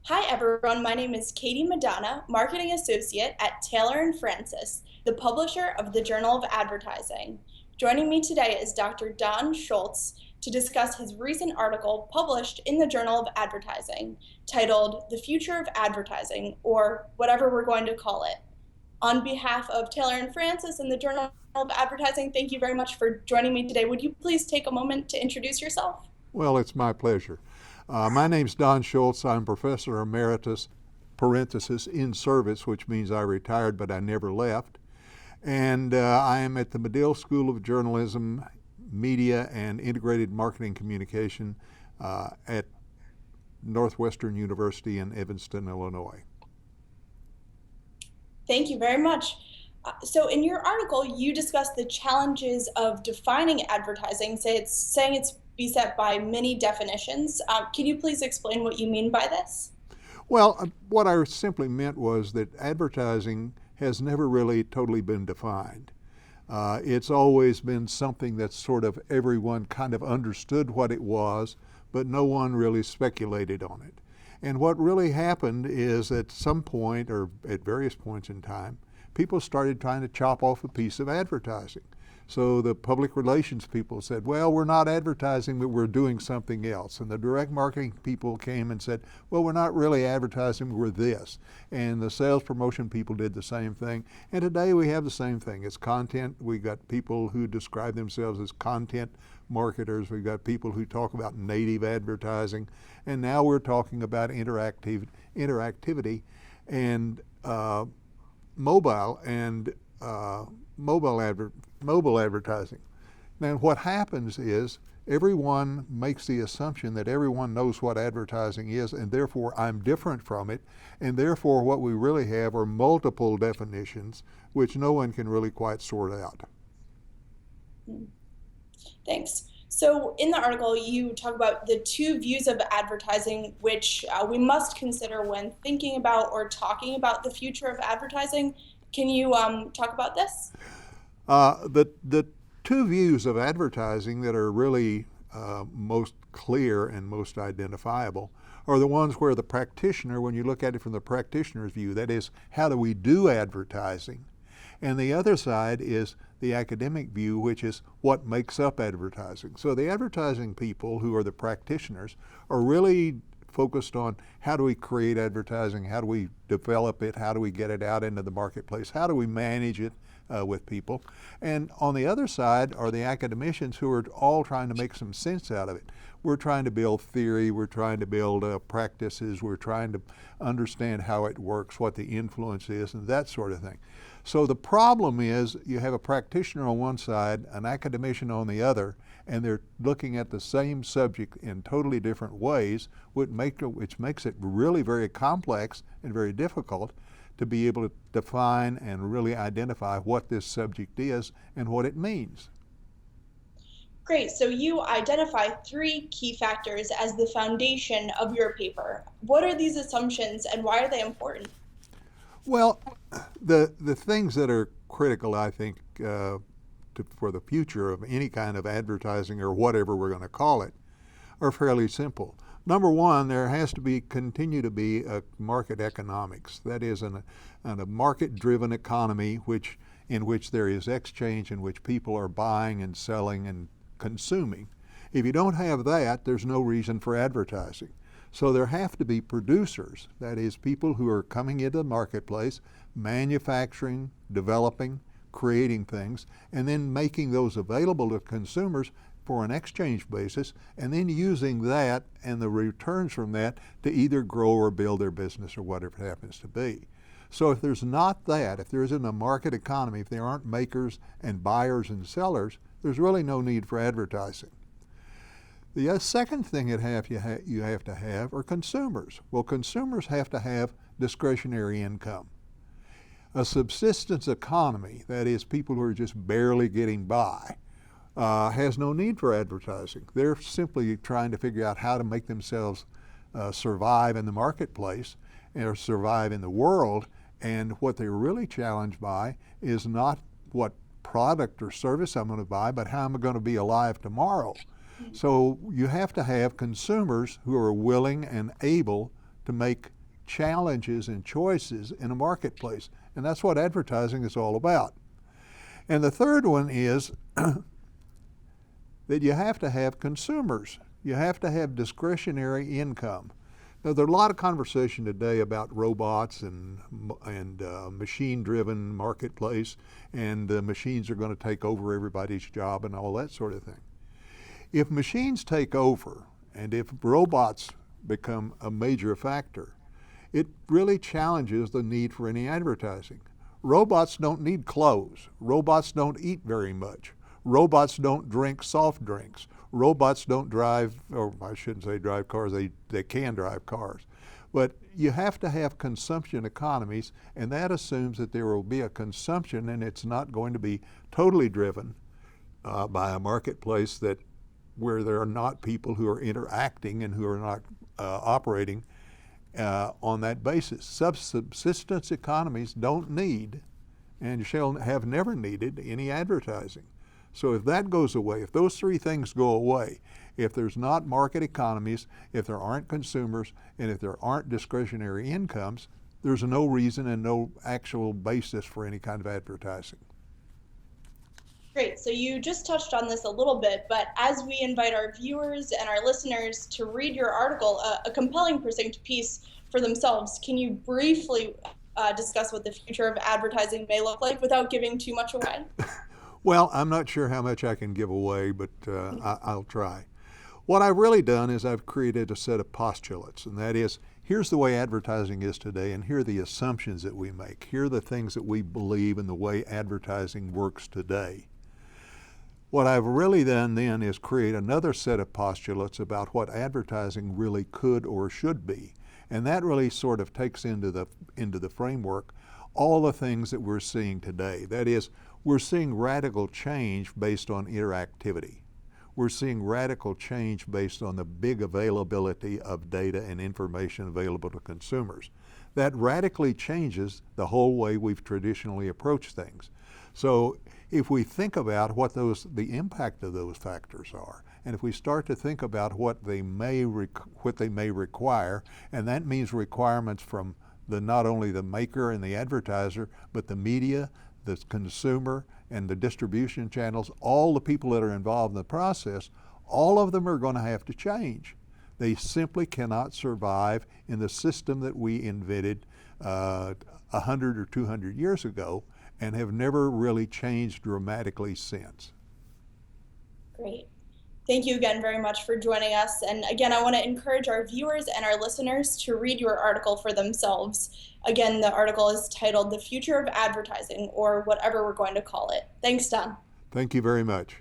Hi everyone, my name is Katie Madonna, Marketing Associate at Taylor and Francis, the publisher of the Journal of Advertising. Joining me today is Dr. Don Schultz to discuss his recent article published in the Journal of Advertising titled The Future of Advertising, or whatever we're going to call it. On behalf of Taylor and Francis and the Journal of Advertising, thank you very much for joining me today. Would you please take a moment to introduce yourself? Well, it's my pleasure. My name's Don Schultz. I'm Professor Emeritus, parenthesis, in service, which means I retired but I never left. And I am at the Medill School of Journalism, Media, and Integrated Marketing Communication at Northwestern University in Evanston, Illinois. Thank you very much. So in your article, you discuss the challenges of defining advertising, saying it's beset by many definitions. Can you please explain what you mean by this? Well, what I simply meant was that advertising has never really totally been defined. It's always been something that sort of everyone kind of understood what it was, but no one really speculated on it. And what really happened is at some point, or at various points in time, people started trying to chop off a piece of advertising. So the public relations people said, well, we're not advertising, but we're doing something else. And the direct marketing people came and said, well, we're not really advertising, we're this. And the sales promotion people did the same thing. And today we have the same thing. It's content. We've got people who describe themselves as content marketers. We've got people who talk about native advertising. And now we're talking about interactivity and mobile and mobile advertising. Now what happens is everyone makes the assumption that everyone knows what advertising is, and therefore I'm different from it, and therefore what we really have are multiple definitions which no one can really quite sort out. Thanks. So in the article, you talk about the two views of advertising which we must consider when thinking about or talking about the future of advertising. Can you talk about this? The two views of advertising that are really most clear and most identifiable are the ones where the practitioner, when you look at it from the practitioner's view, that is, how do we do advertising? And the other side is the academic view, which is what makes up advertising. So the advertising people, who are the practitioners, are really focused on how do we create advertising, how do we develop it, how do we get it out into the marketplace, how do we manage it with people. And on the other side are the academicians who are all trying to make some sense out of it. We're trying to build theory, we're trying to build practices, we're trying to understand how it works, what the influence is, and that sort of thing. So the problem is you have a practitioner on one side, an academician on the other, and they're looking at the same subject in totally different ways, which makes it really very complex and very difficult to be able to define and really identify what this subject is and what it means. Great. So you identify three key factors as the foundation of your paper. What are these assumptions and why are they important? Well, the things that are critical, I think, for the future of any kind of advertising or whatever we're going to call it are fairly simple. Number one, there has to continue to be a market economics. That is, a market-driven economy in which there is exchange, in which people are buying and selling and consuming. If you don't have that, there's no reason for advertising. So there have to be producers, that is, people who are coming into the marketplace, manufacturing, developing, creating things, and then making those available to consumers for an exchange basis, and then using that and the returns from that to either grow or build their business or whatever it happens to be. So if there's not that, if there isn't a market economy, if there aren't makers and buyers and sellers, there's really no need for advertising. The second thing you have to have are consumers. Well, consumers have to have discretionary income. A subsistence economy, that is, people who are just barely getting by, has no need for advertising. They're simply trying to figure out how to make themselves survive in the marketplace or survive in the world. And what they're really challenged by is not what product or service I'm going to buy, but how am I going to be alive tomorrow? So you have to have consumers who are willing and able to make challenges and choices in a marketplace. And that's what advertising is all about. And the third one is that you have to have consumers. You have to have discretionary income. Now, there's a lot of conversation today about robots and machine-driven marketplace, and the machines are going to take over everybody's job and all that sort of thing. If machines take over and if robots become a major factor, it really challenges the need for any advertising. Robots don't need clothes. Robots don't eat very much. Robots don't drink soft drinks. Robots don't drive, or I shouldn't say drive cars, they can drive cars. But you have to have consumption economies, and that assumes that there will be a consumption, and it's not going to be totally driven by a marketplace where there are not people who are interacting and who are not operating on that basis. Subsistence economies don't need and shall have never needed any advertising. So if that goes away, if those three things go away, if there's not market economies, if there aren't consumers, and if there aren't discretionary incomes, there's no reason and no actual basis for any kind of advertising. Great. So you just touched on this a little bit, but as we invite our viewers and our listeners to read your article, a compelling precinct piece for themselves, can you briefly discuss what the future of advertising may look like without giving too much away? Well, I'm not sure how much I can give away, but I'll try. What I've really done is I've created a set of postulates, and that is, here's the way advertising is today, and here are the assumptions that we make. Here are the things that we believe in the way advertising works today. What I've really done then is create another set of postulates about what advertising really could or should be. And that really sort of takes into the framework all the things that we're seeing today. That is, we're seeing radical change based on interactivity. We're seeing radical change based on the big availability of data and information available to consumers. That radically changes the whole way we've traditionally approached things. So if we think about what the impact of those factors are, and if we start to think about what they may require, and that means requirements from not only the maker and the advertiser, but the media, the consumer, and the distribution channels, all the people that are involved in the process, all of them are going to have to change. They simply cannot survive in the system that we invented 100 or 200 years ago and have never really changed dramatically since. Great. Thank you again very much for joining us. And again, I want to encourage our viewers and our listeners to read your article for themselves. Again, the article is titled The Future of Advertising, or whatever we're going to call it. Thanks, Don. Thank you very much.